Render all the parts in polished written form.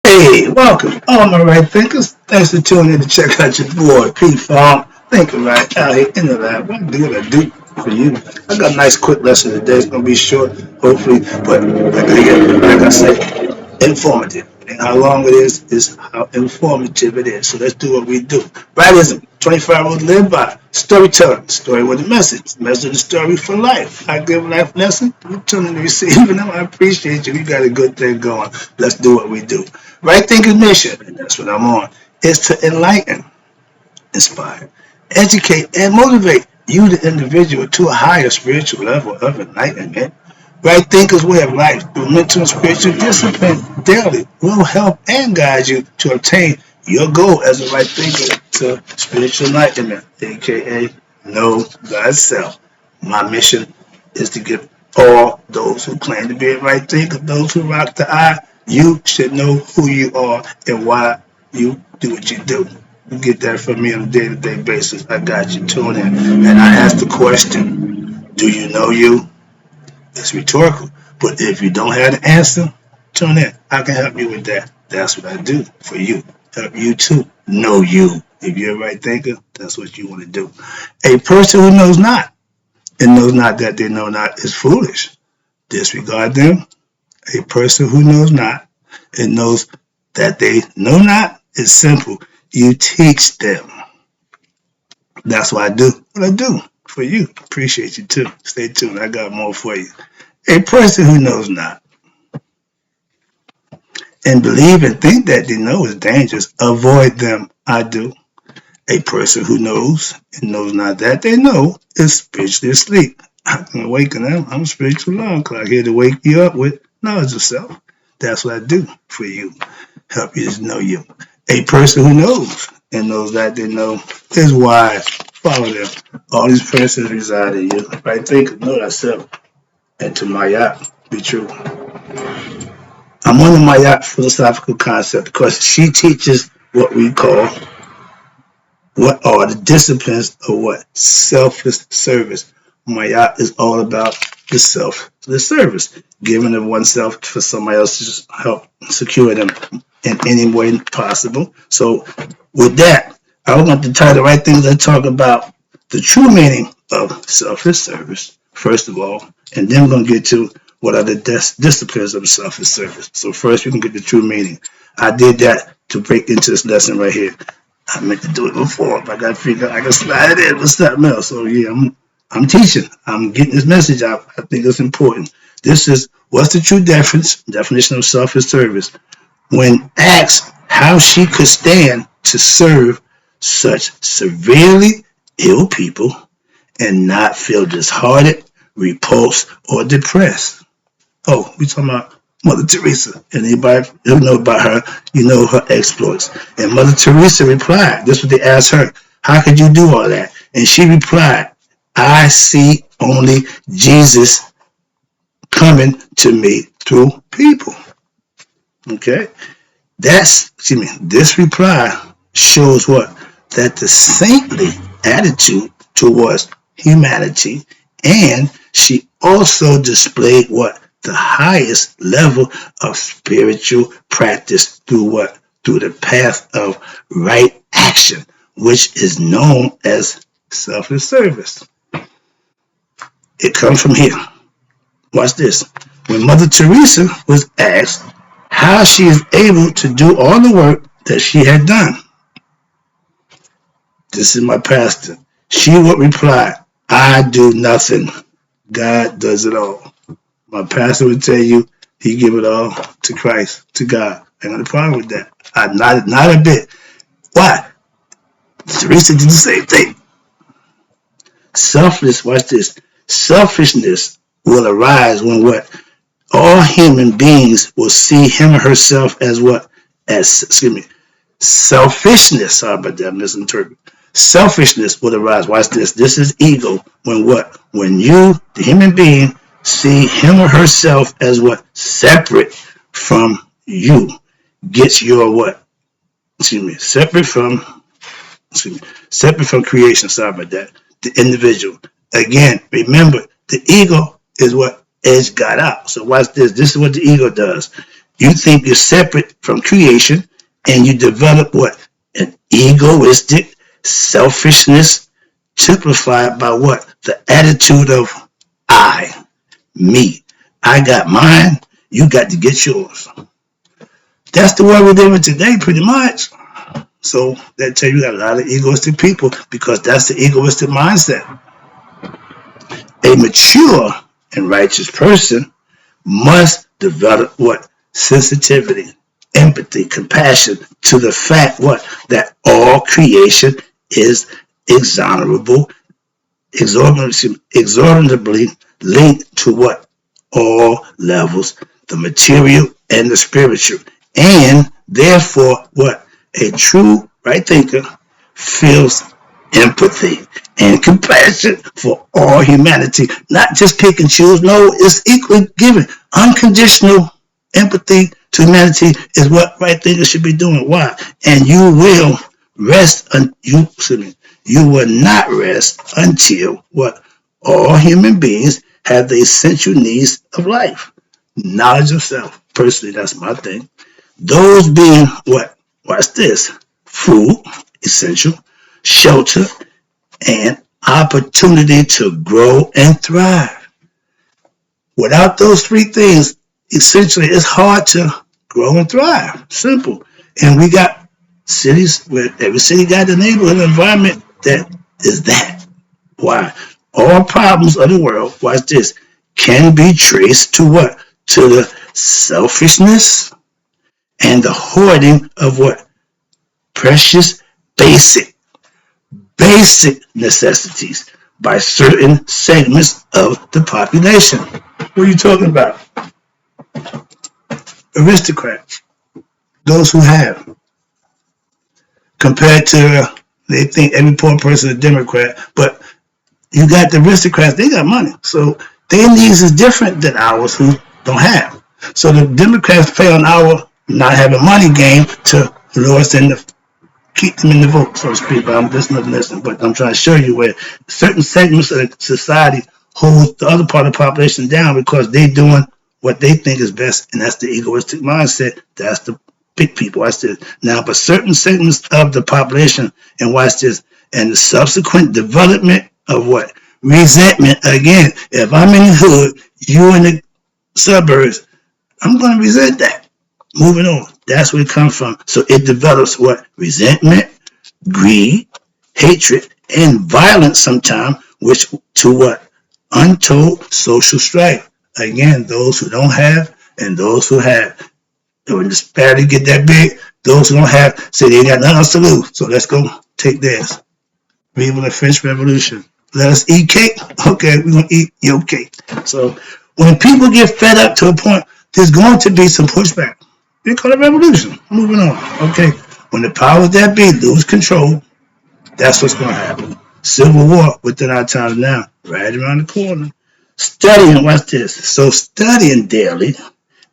Hey, welcome, all my right thinkers. Thanks for tuning in to check out your boy P Farm. Thinking right out here in the lab. What do I do for you? I got a nice quick lesson today. It's gonna be short, hopefully, but like I said, informative. And how long it is how informative it is. So let's do what we do. Rightism, 25 rules to live by. Storytelling, story with a message. Message the story for life. I give life lesson, returning and receiving them. I appreciate you. You got a good thing going. Let's do what we do. Right thinking mission, and that's what I'm on, is to enlighten, inspire, educate, and motivate you, the individual, to a higher spiritual level of enlightenment. Right thinkers way of life through mental and spiritual discipline daily will help and guide you to obtain your goal as a right thinker to spiritual enlightenment, aka know thyself. My mission is to give all those who claim to be a right thinker, those who rock the I, you should know who you are and why you do what you do. You get that from me on a day-to-day basis. I got you. Tune in. And I ask the question, do you know you? It's rhetorical. But if you don't have the answer, tune in. I can help you with that. That's what I do for you. Help you to know you. If you're a right thinker, that's what you want to do. A person who knows not and knows not that they know not is foolish. Disregard them. A person who knows not and knows that they know not is simple. You teach them. That's what I do. What I do for you. Appreciate you too. Stay tuned. I got more for you. A person who knows not and believe and think that they know is dangerous. Avoid them. I do. A person who knows and knows not that they know is spiritually asleep. I can awaken them. I'm a spiritual alarm clock here to wake you up with knowledge of self. That's what I do for you. Help you to know you. A person who knows and knows that they know is wise. Follow them. All these persons reside in you. Right think, know thyself. And to Mayat, be true. I'm on the Mayat philosophical concept because she teaches what we call what are the disciplines of what? Selfless service. Mayat is all about the selfless service, giving of oneself for somebody else to help secure them in any way possible. So with that, I want the title right things I talk about the true meaning of selfless service, first of all, and then we're going to get to what are the disciplines of selfless service. So first we can get the true meaning. I did that to break into this lesson right here. I meant to do it before, but I got to figure out I can slide it in with something else. So yeah, I'm teaching. I'm getting this message out. I think it's important. This is what's the true definition of selfless service. When asked how she could stand to serve such severely ill people and not feel disheartened, repulsed, or depressed. Oh, we talking about Mother Teresa. And anybody who know about her, you know her exploits. And Mother Teresa replied, this is what they asked her, how could you do all that? And she replied, I see only Jesus coming to me through people. Okay? This reply shows what? That the saintly attitude towards humanity, and she also displayed what? The highest level of spiritual practice through what? Through the path of right action, which is known as selfless service. It comes from here. Watch this. When Mother Teresa was asked how she is able to do all the work that she had done, this is my pastor. She would reply, I do nothing. God does it all. My pastor would tell you he give it all to Christ, to God. I ain't got a problem with that. Not a bit. Why? Teresa did the same thing. Watch this. Selfishness will arise when what? All human beings will see him or herself as what? Selfishness. Sorry about that, misinterpreted. Selfishness will arise. Watch this. This is ego. When what? When you, the human being, see him or herself as what? Separate from you. Gets your what? Separate from creation. Sorry about that. The individual. Again, remember, the ego is what edged God out. So watch this. This is what the ego does. You think you're separate from creation, and you develop what? An egoistic selfishness typified by what? The attitude of I, me. I got mine, you got to get yours. That's the world we live in today, pretty much. So that tell you got a lot of egoistic people because that's the egoistic mindset. A mature and righteous person must develop what? Sensitivity, empathy, compassion to the fact what? That all creation is exonerable, exorbitantly linked to what? All levels, the material and the spiritual. And therefore, what? A true right thinker feels empathy and compassion for all humanity, not just pick and choose. No, it's equally given. Unconditional empathy to humanity is what right thinkers should be doing. Why? And you will rest you will not rest until what? All human beings have the essential needs of life. Knowledge of self. Personally, that's my thing. Those being what? Watch this. Food, essential, shelter, and opportunity to grow and thrive. Without those three things, essentially, it's hard to grow and thrive. Simple. And we got cities where every city got a neighborhood environment that is that. Why? All problems of the world, watch this, can be traced to what? To the selfishness and the hoarding of what? Precious, basic necessities by certain segments of the population. What are you talking about? Aristocrats, those who have, compared to, they think every poor person is a Democrat, but you got the aristocrats, they got money. So their needs is different than ours who don't have. So the Democrats play on our not having money game to lure us in the keep them in the vote, so to speak. But I'm just not listening. But I'm trying to show you where certain segments of the society hold the other part of the population down because they're doing what they think is best, and that's the egoistic mindset. That's the big people. Watch this. Now, but certain segments of the population, and watch this, and the subsequent development of what? Resentment. Again, if I'm in the hood, you in the suburbs, I'm going to resent that. Moving on. That's where it comes from. So it develops what? Resentment, greed, hatred, and violence sometimes, which to what? Untold social strife. Again, those who don't have and those who have. When the disparity get that big, those who don't have say they got nothing else to lose. So let's go take theirs. Viva the French Revolution. Let us eat cake. Okay, we're going to eat your cake. So when people get fed up to a point, there's going to be some pushback. They call it revolution. Moving on. Okay. When the powers that be lose control, that's what's going to happen. Civil war within our times now, right around the corner. Studying, watch this. So studying daily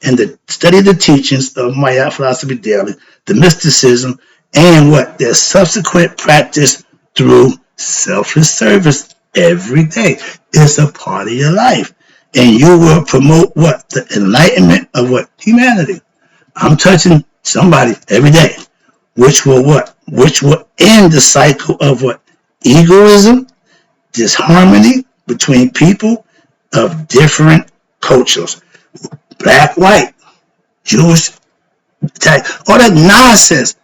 and study the teachings of Maya philosophy daily, the mysticism, and what? Their subsequent practice through selfless service every day is a part of your life. And you will promote what? The enlightenment of what? Humanity. I'm touching somebody every day, which will what? Which will end the cycle of what? Egoism, disharmony between people of different cultures. Black, white, Jewish, Italian, all that nonsense.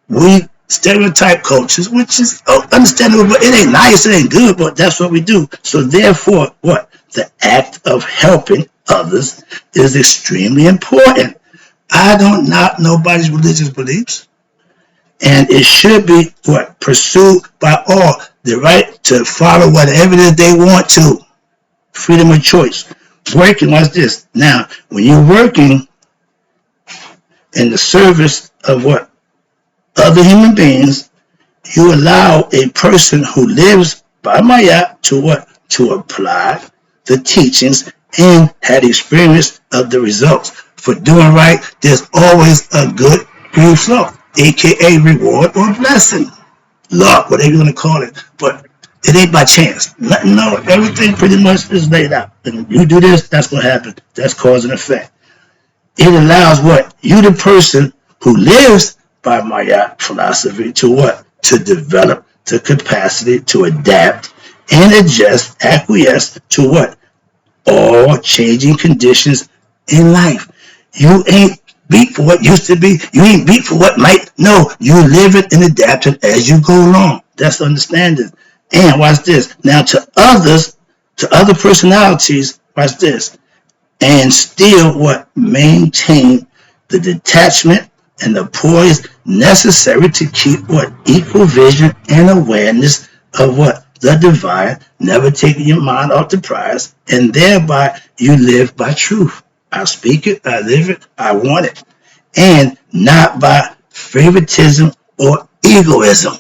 We stereotype cultures, which is understandable, but it ain't nice, it ain't good, but that's what we do. So therefore, what? The act of helping others is extremely important. I don't knock nobody's religious beliefs. And it should be what? Pursued by all. The right to follow whatever it is they want to. Freedom of choice. Working, watch this. Now, when you're working in the service of what? Other human beings, you allow a person who lives by Maya to what? To apply the teachings and had experience of the results. For doing right, there's always a good result, aka reward or blessing, luck, whatever you want to call it. But it ain't by chance. No, everything pretty much is laid out. And you do this, that's what happens. That's cause and effect. It allows what? You, the person who lives by Maya philosophy, to what? To develop the capacity to adapt and adjust, acquiesce to what? All changing conditions in life. You ain't beat for what used to be. You ain't beat for what might. No, you live it and adapt it as you go along. That's understanding. And watch this. Now to others, to other personalities, watch this. And still what? Maintain the detachment and the poise necessary to keep what? Equal vision and awareness of what? The divine, never taking your mind off the prize, and thereby you live by truth. I speak it, I live it, I want it, and not by favoritism or egoism.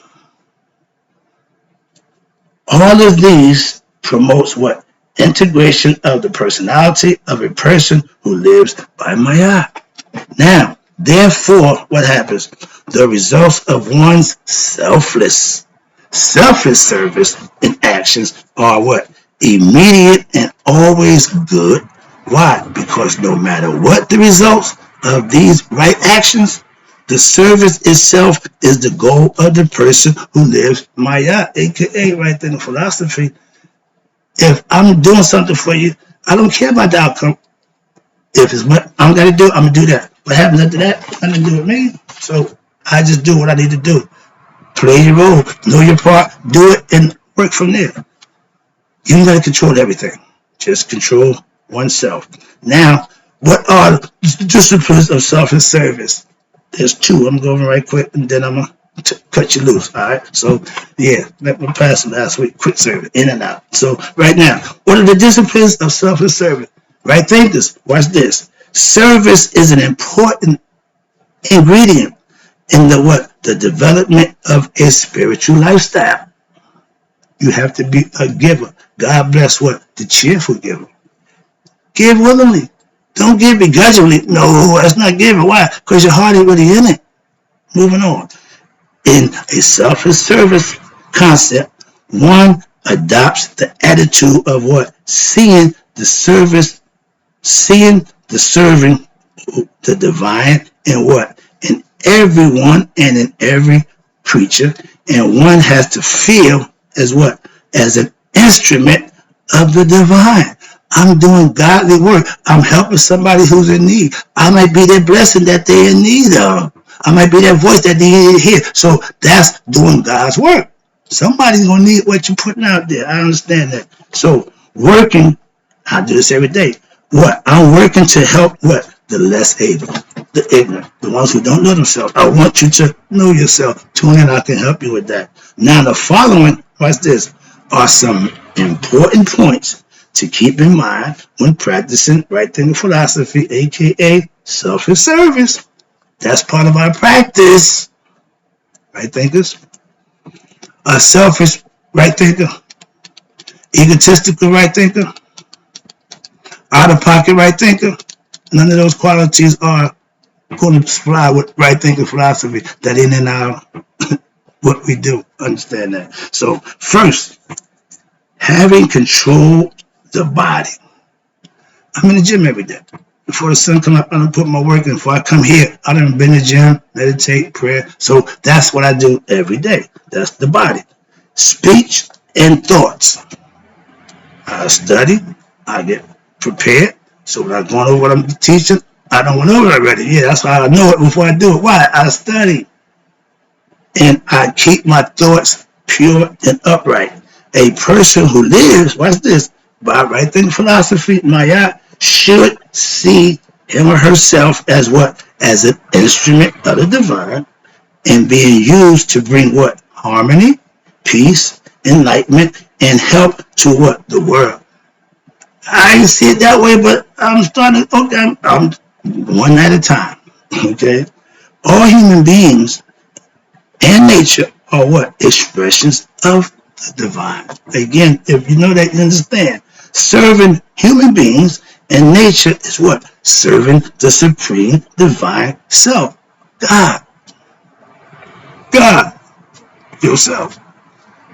All of these promotes what? Integration of the personality of a person who lives by Maya. Now, therefore, what happens? The results of one's selfless service and actions are what? Immediate and always good. Why? Because no matter what the results of these right actions, the service itself is the goal of the person who lives Maya, aka right there in philosophy. If I'm doing something for you, I don't care about the outcome. If it's what I'm gonna do, I'm gonna do that. What happens after that, nothing to do with me. So I just do what I need to do. Play your role, know your part, do it, and work from there. You ain't gotta control everything. Just control oneself. Now, what are the disciplines of selfless service? There's two. I'm going right quick, and then I'm gonna cut you loose. All right. So yeah, let me pass last week. Quick service, in and out. So right now, what are the disciplines of selfless service? Right thinkers, watch this. Service is an important ingredient in the what? The development of a spiritual lifestyle. You have to be a giver. God bless what? The cheerful giver. Give willingly. Don't give begrudgingly. No, that's not giving. Why? Because your heart ain't really in it. Moving on. In a selfless service concept, one adopts the attitude of what? Seeing the serving, the divine in what? In everyone and in every creature. And one has to feel as what? As an instrument of the divine. I'm doing godly work. I'm helping somebody who's in need. I might be that blessing that they're in need of. I might be that voice that they need to hear. So that's doing God's work. Somebody's going to need what you're putting out there. I understand that. So working, I do this every day. What? I'm working to help what? The less able, the ignorant, the ones who don't know themselves. I want you to know yourself. Tune in, I can help you with that. Now the following, watch this, are some important points to keep in mind when practicing right thinking philosophy, aka selfless service. That's part of our practice. Right thinkers? A selfish right thinker, egotistical right thinker, out of pocket right thinker. None of those qualities are going to fly with right thinking philosophy. That ain't in our what we do. Understand that. So first, having control the body. I'm in the gym every day. Before the sun come up, I don't put my work in. Before I come here, I done been in the gym, meditate, prayer. So that's what I do every day. That's the body. Speech and thoughts. I study. I get prepared. So when I'm going over what I'm teaching, I don't went over it already. Yeah, that's why I know it before I do it. Why? I study. And I keep my thoughts pure and upright. A person who lives, watch this, by right thinking philosophy, Maya, should see him or herself as what? As an instrument of the divine and being used to bring what? Harmony, peace, enlightenment, and help to what? The world. I didn't see it that way, but I'm starting, okay, I'm one at a time, okay? All human beings and nature are what? Expressions of the divine. Again, if you know that, you understand. Serving human beings and nature is what? Serving the supreme divine self. God. God. Yourself.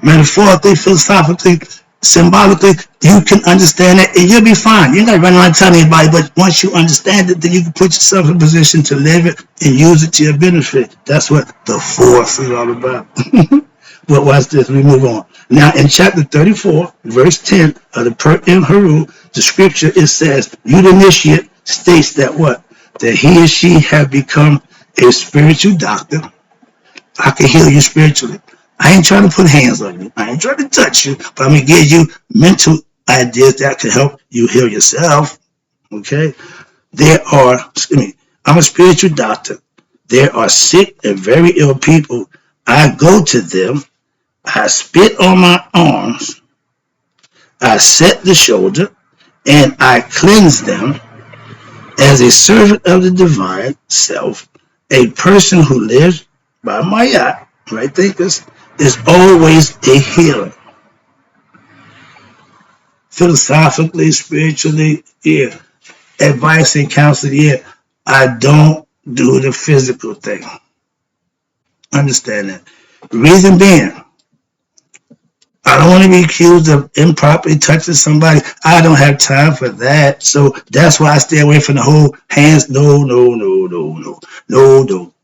Metaphorically, philosophically, symbolically, you can understand it and you'll be fine. You're not running around telling anybody, but once you understand it, then you can put yourself in a position to live it and use it to your benefit. That's what the force is all about. But watch this, we move on. Now in chapter 34, verse 10 of the Per Im Haru, the scripture, it says, you the initiate states that what? That he or she have become a spiritual doctor. I can heal you spiritually. I ain't trying to put hands on you. I ain't trying to touch you, but I'm going to give you mental ideas that can help you heal yourself. Okay? I'm a spiritual doctor. There are sick and very ill people. I go to them. I spit on my arms. I set the shoulder, and I cleanse them as a servant of the divine self. A person who lives by my yacht, right thinkers, is always a healer. Philosophically, spiritually, yeah. Advice and counsel, yeah. I don't do the physical thing. Understand that. Reason being, I don't want to be accused of improperly touching somebody. I don't have time for that. So that's why I stay away from the whole hands. No.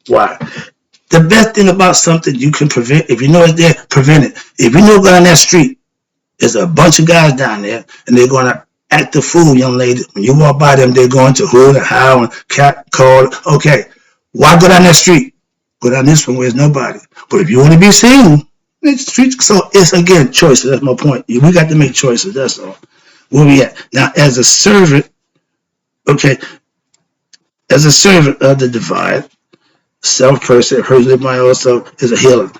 Why? The best thing about something you can prevent, if you know it's there, prevent it. If you know down that street, there's a bunch of guys down there, and they're going to act a fool, young lady. When you walk by them, they're going to who and how and cat call. Okay, why go down that street? Go down this one where there's nobody. But if you want to be seen, it's street. So it's, again, choices. That's my point. We got to make choices. That's all. Where we at? Now, as a servant, okay, as a servant of the divine, self-person, hers live my own self, is a healer.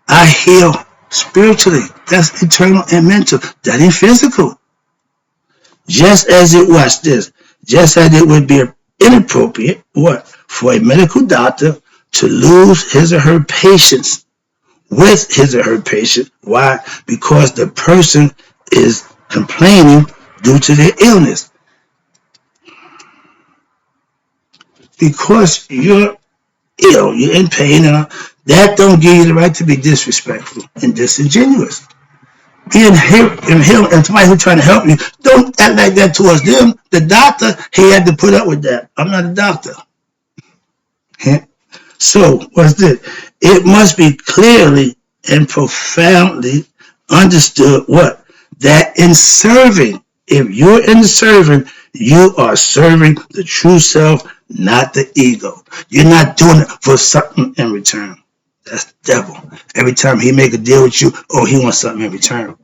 I heal spiritually. That's eternal and mental. That ain't physical. Just as it was this, just as it would be inappropriate, what? For a medical doctor to lose his or her patience with his or her patient. Why? Because the person is complaining due to their illness. Because you're ill, you're in pain, and that don't give you the right to be disrespectful and disingenuous. Being here and somebody who's trying to help you, don't act like that towards them. The doctor, he had to put up with that. I'm not a doctor. So, what's this? It must be clearly and profoundly understood what? That in serving, if you're in serving, you are serving the true self, not the ego. You're not doing it for something in return. That's the devil. Every time he make a deal with you, oh, he wants something in return.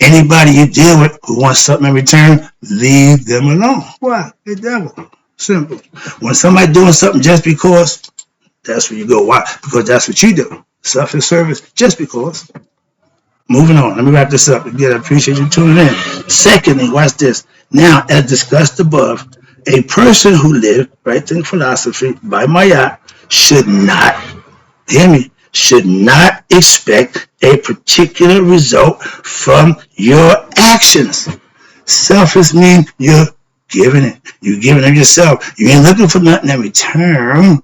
Anybody you deal with who wants something in return, leave them alone. Why? The devil. Simple. When somebody doing something just because, that's where you go. Why? Because that's what you do. Selfless service, just because. Moving on. Let me wrap this up. Again, I appreciate you tuning in. Secondly, watch this. Now, as discussed above, a person who lived, right in philosophy, by Mayat, should not, hear me, should not expect a particular result from your actions. Selfless means you're giving it. You're giving it yourself. You ain't looking for nothing in return.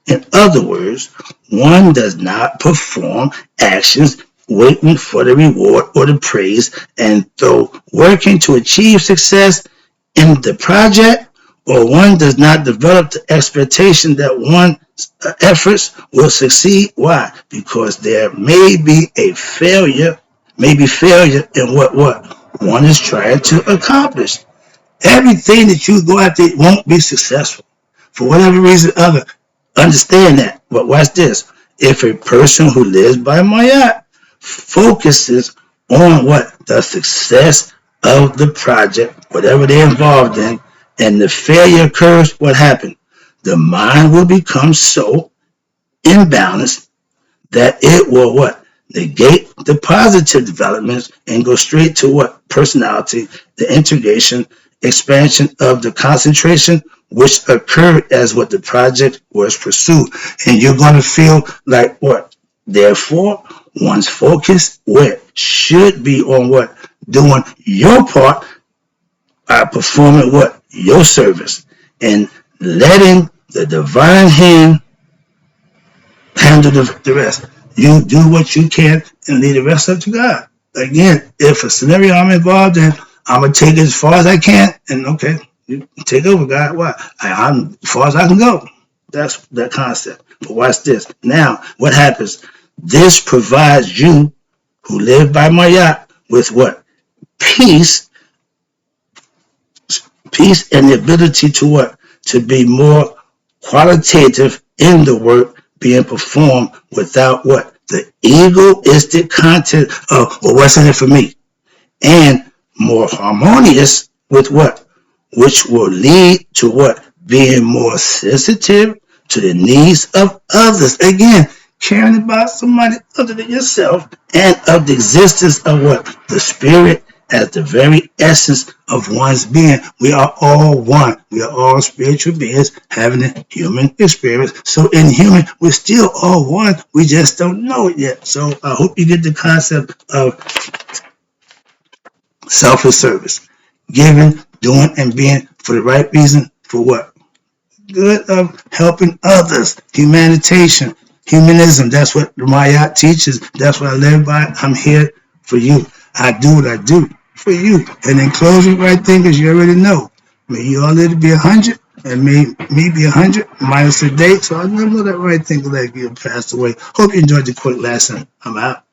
In other words, one does not perform actions waiting for the reward or the praise, and though working to achieve success in the project, or one does not develop the expectation that one's efforts will succeed. Why? Because there may be failure in what one is trying to accomplish. Everything that you go after won't be successful. For whatever reason or other, understand that. But watch this. If a person who lives by Mayat focuses on what? The success of the project, whatever they're involved in, and the failure occurs, what happened? The mind will become so imbalanced that it will what? Negate the positive developments and go straight to what? Personality, the integration, expansion of the concentration, which occurred as what the project was pursued. And you're going to feel like what? Therefore, one's focus where should be on what? Doing your part by performing what? Your service. And letting the divine hand handle the rest. You do what you can and leave the rest up to God. again, if a scenario I'm involved in, I'm gonna take it as far as I can, and okay, you take over, God. Why? I'm as far as I can go. That's that concept. But watch this. Now, what happens? This provides you, who live by my yacht, with what? Peace, peace, and the ability to what? To be more qualitative in the work being performed without what? The egoistic content of, well, what's in it for me? And more harmonious with what? Which will lead to what? Being more sensitive to the needs of others. Again, caring about somebody other than yourself and of the existence of what? The spirit as the very essence of one's being. We are all one. We are all spiritual beings having a human experience. So in human, we're still all one. We just don't know it yet. So I hope you get the concept of selfless service. Giving, doing, and being for the right reason. For what? Good of helping others. Humanitarian. Humanism. That's what the Mayat teaches. That's what I live by. I'm here for you. I do what I do for you. And in closing, right thinkers, you already know. May you all live to be 100, and may me be 100 minus a day. So I never know that right thinker that you passed away. Hope you enjoyed the quick lesson. I'm out.